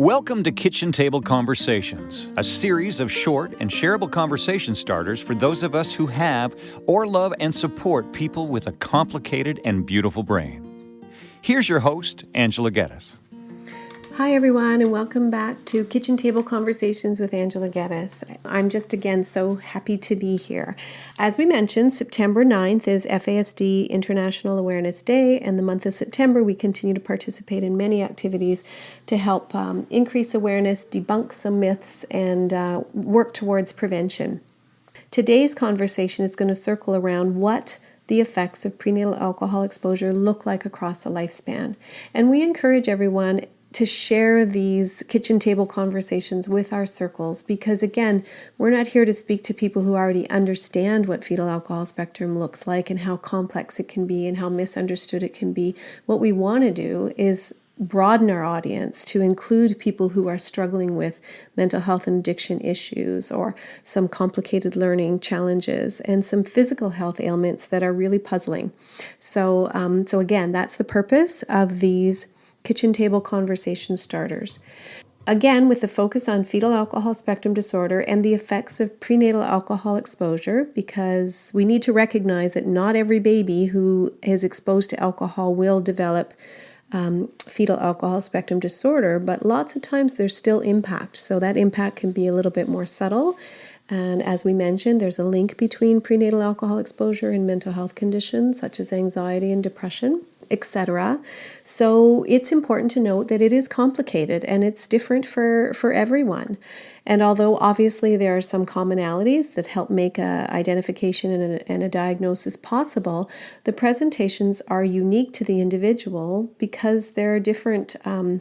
Welcome to Kitchen Table Conversations, a series of short and shareable conversation starters for those of us who have or love and support people with a complicated and beautiful brain. Here's your host, Angela Geddes. Hi everyone, and welcome back to Kitchen Table Conversations with Angela Geddes. I'm just again so happy to be here. As we mentioned, September 9th is FASD International Awareness Day, and the month of September we continue to participate in many activities to help increase awareness, debunk some myths, and work towards prevention. Today's conversation is going to circle around what the effects of prenatal alcohol exposure look like across the lifespan. And we encourage everyone to share these kitchen table conversations with our circles because, again, we're not here to speak to people who already understand what fetal alcohol spectrum looks like and how complex it can be and how misunderstood it can be. What we want to do is broaden our audience to include people who are struggling with mental health and addiction issues or some complicated learning challenges and some physical health ailments that are really puzzling. So again, that's the purpose of these kitchen table conversation starters. Again, with the focus on fetal alcohol spectrum disorder and the effects of prenatal alcohol exposure, because we need to recognize that not every baby who is exposed to alcohol will develop fetal alcohol spectrum disorder, but lots of times there's still impact. So that impact can be a little bit more subtle. And as we mentioned, there's a link between prenatal alcohol exposure and mental health conditions such as anxiety and depression, etc. So it's important to note that it is complicated and it's different for everyone. And although obviously there are some commonalities that help make a identification and a diagnosis possible, the presentations are unique to the individual because there are different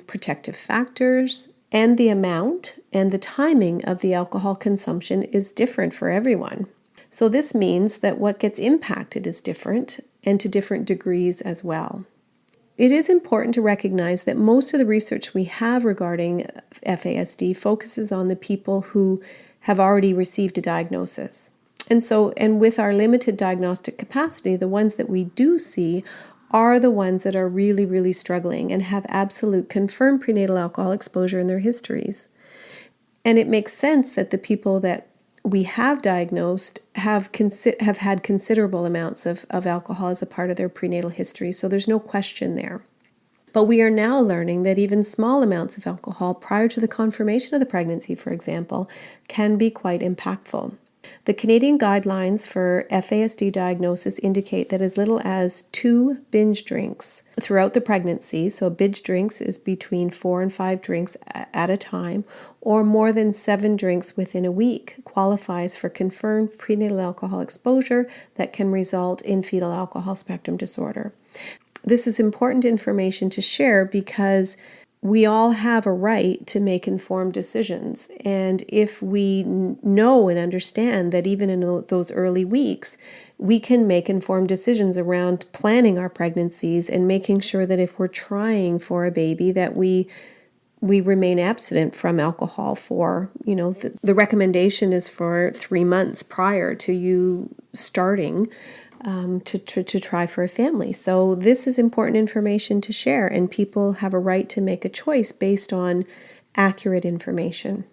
protective factors, and the amount and the timing of the alcohol consumption is different for everyone. So this means that what gets impacted is different and to different degrees as well. It is important to recognize that most of the research we have regarding FASD focuses on the people who have already received a diagnosis. And with our limited diagnostic capacity, the ones that we do see are the ones that are really, really struggling and have absolute confirmed prenatal alcohol exposure in their histories. And it makes sense that the people that we have diagnosed have had considerable amounts of alcohol as a part of their prenatal history, so there's no question there. But we are now learning that even small amounts of alcohol prior to the confirmation of the pregnancy, for example, can be quite impactful. The Canadian guidelines for FASD diagnosis indicate that as little as 2 binge drinks throughout the pregnancy, so binge drinks is between 4 and 5 drinks at a time, or more than 7 drinks within a week, qualifies for confirmed prenatal alcohol exposure that can result in fetal alcohol spectrum disorder. This is important information to share because we all have a right to make informed decisions. And if we know and understand that even in those early weeks, we can make informed decisions around planning our pregnancies and making sure that if we're trying for a baby that we remain abstinent from alcohol for, the recommendation is for 3 months prior to you starting to try for a family. So this is important information to share, and people have a right to make a choice based on accurate information.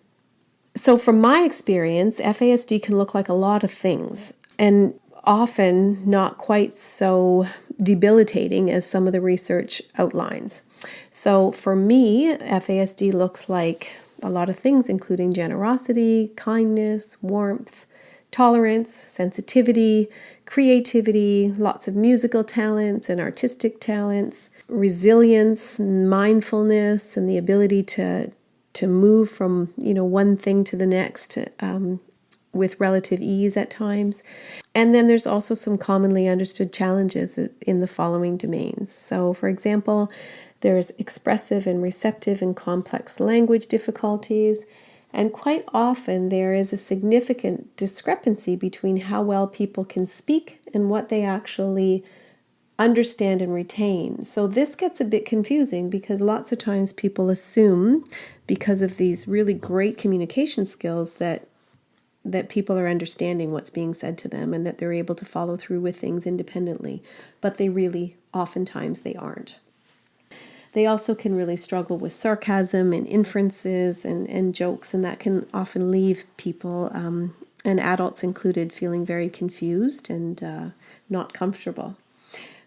So from my experience, FASD can look like a lot of things, and often not quite so debilitating as some of the research outlines. So for me, FASD looks like a lot of things, including generosity, kindness, warmth, tolerance, sensitivity, creativity, lots of musical talents and artistic talents, resilience, mindfulness, and the ability to move from one thing to the next with relative ease at times. And then there's also some commonly understood challenges in the following domains. So, for example, there's expressive and receptive and complex language difficulties. And quite often there is a significant discrepancy between how well people can speak and what they actually understand and retain. So this gets a bit confusing because lots of times people assume, because of these really great communication skills, that people are understanding what's being said to them and that they're able to follow through with things independently. But they really, oftentimes, they aren't. They also can really struggle with sarcasm and inferences and jokes, and that can often leave people, and adults included, feeling very confused and not comfortable.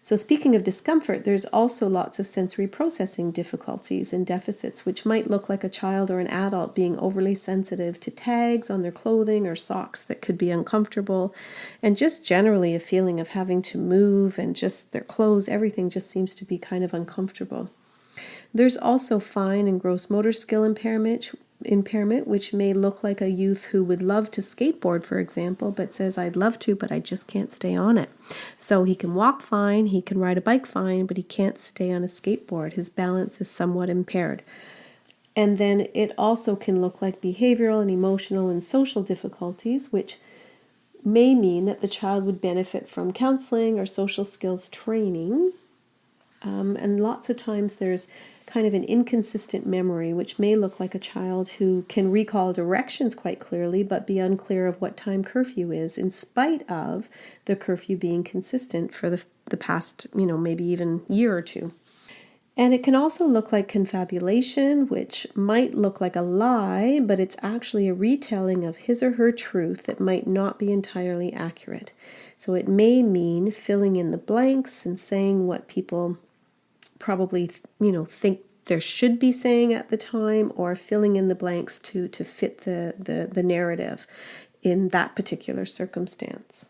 So speaking of discomfort, there's also lots of sensory processing difficulties and deficits, which might look like a child or an adult being overly sensitive to tags on their clothing or socks that could be uncomfortable, and just generally a feeling of having to move, and just their clothes, everything just seems to be kind of uncomfortable. There's also fine and gross motor skill impairment, which may look like a youth who would love to skateboard, for example, but says, I'd love to, but I just can't stay on it. So he can walk fine, he can ride a bike fine, but he can't stay on a skateboard. His balance is somewhat impaired. And then it also can look like behavioral and emotional and social difficulties, which may mean that the child would benefit from counseling or social skills training. And lots of times there's kind of an inconsistent memory, which may look like a child who can recall directions quite clearly, but be unclear of what time curfew is, in spite of the curfew being consistent for the past, maybe even year or two. And it can also look like confabulation, which might look like a lie, but it's actually a retelling of his or her truth that might not be entirely accurate. So it may mean filling in the blanks and saying what people probably think there should be saying at the time, or filling in the blanks to fit the narrative in that particular circumstance.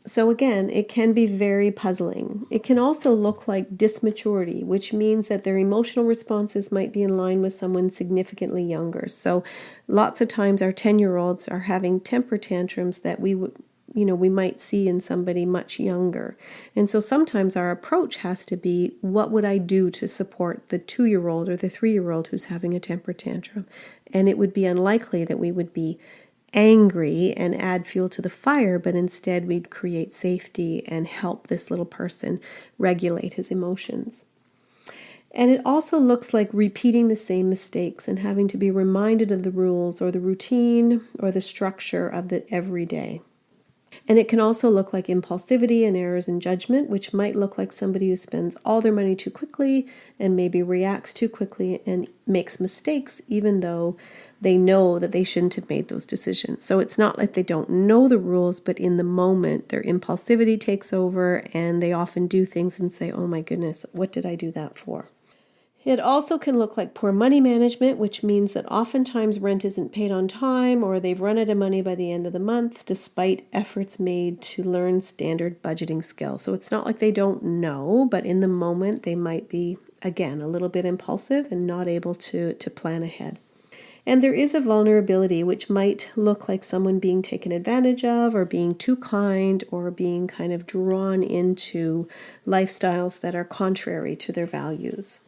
So again, it can be very puzzling. It can also look like dysmaturity, which means that their emotional responses might be in line with someone significantly younger. So lots of times our 10-year-olds are having temper tantrums that we might see in somebody much younger. And so sometimes our approach has to be, what would I do to support the 2-year-old or the 3-year-old who's having a temper tantrum? And it would be unlikely that we would be angry and add fuel to the fire, but instead we'd create safety and help this little person regulate his emotions. And it also looks like repeating the same mistakes and having to be reminded of the rules or the routine or the structure of the everyday. And it can also look like impulsivity and errors in judgment, which might look like somebody who spends all their money too quickly and maybe reacts too quickly and makes mistakes, even though they know that they shouldn't have made those decisions. So it's not like they don't know the rules, but in the moment, their impulsivity takes over and they often do things and say, oh my goodness, what did I do that for? It also can look like poor money management, which means that oftentimes rent isn't paid on time, or they've run out of money by the end of the month, despite efforts made to learn standard budgeting skills. So it's not like they don't know, but in the moment they might be, again, a little bit impulsive and not able to plan ahead. And there is a vulnerability, which might look like someone being taken advantage of, or being too kind, or being kind of drawn into lifestyles that are contrary to their values.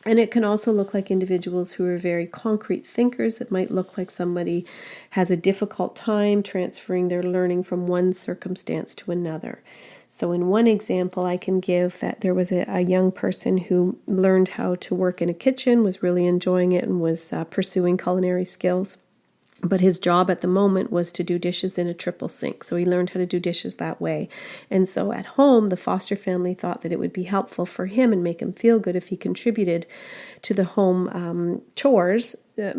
And it can also look like individuals who are very concrete thinkers. It might look like somebody has a difficult time transferring their learning from one circumstance to another. So in one example I can give that there was a young person who learned how to work in a kitchen, was really enjoying it, and was pursuing culinary skills. But his job at the moment was to do dishes in a triple sink. So he learned how to do dishes that way. And so at home, the foster family thought that it would be helpful for him and make him feel good if he contributed to the home chores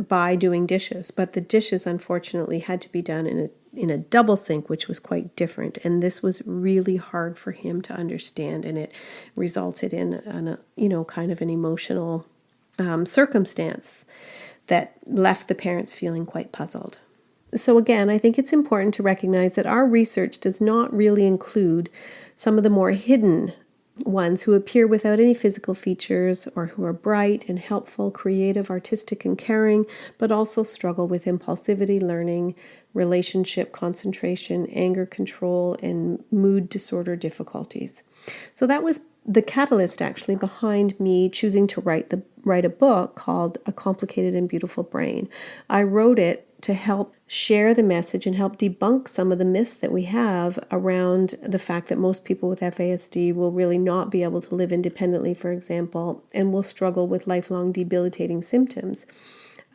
by doing dishes. But the dishes, unfortunately, had to be done in a double sink, which was quite different. And this was really hard for him to understand. And it resulted in a kind of an emotional circumstance that left the parents feeling quite puzzled. So again, I think it's important to recognize that our research does not really include some of the more hidden ones who appear without any physical features, or who are bright and helpful, creative, artistic, and caring, but also struggle with impulsivity, learning, relationship concentration, anger control, and mood disorder difficulties. So that was the catalyst actually behind me choosing to write a book called A Complicated and Beautiful Brain. I wrote it to help share the message and help debunk some of the myths that we have around the fact that most people with FASD will really not be able to live independently, for example, and will struggle with lifelong debilitating symptoms.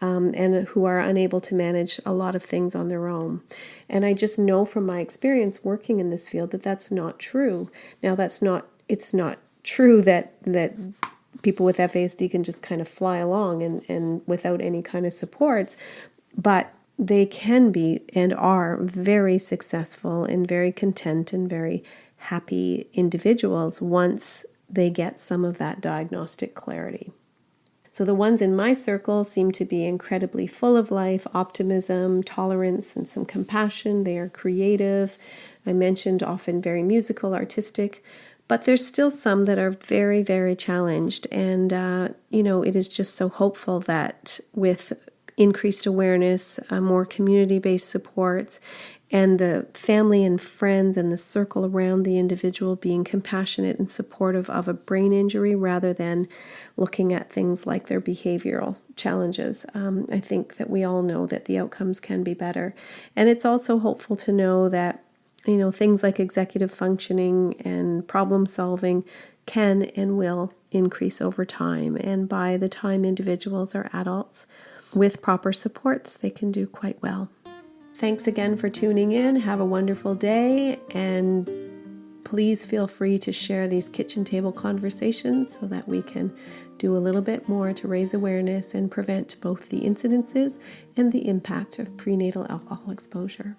And who are unable to manage a lot of things on their own. And I just know from my experience working in this field that that's not true. Now, it's not true that people with FASD can just kind of fly along and without any kind of supports, but they can be and are very successful and very content and very happy individuals once they get some of that diagnostic clarity. So the ones in my circle seem to be incredibly full of life, optimism, tolerance, and some compassion. They are creative. I mentioned often very musical, artistic, but there's still some that are very, very challenged. And, it is just so hopeful that with increased awareness, more community-based supports, and the family and friends and the circle around the individual being compassionate and supportive of a brain injury rather than looking at things like their behavioral challenges. I think that we all know that the outcomes can be better. And it's also hopeful to know that, things like executive functioning and problem solving can and will increase over time. And by the time individuals are adults, with proper supports, they can do quite well. Thanks again for tuning in. Have a wonderful day, and please feel free to share these kitchen table conversations so that we can do a little bit more to raise awareness and prevent both the incidences and the impact of prenatal alcohol exposure.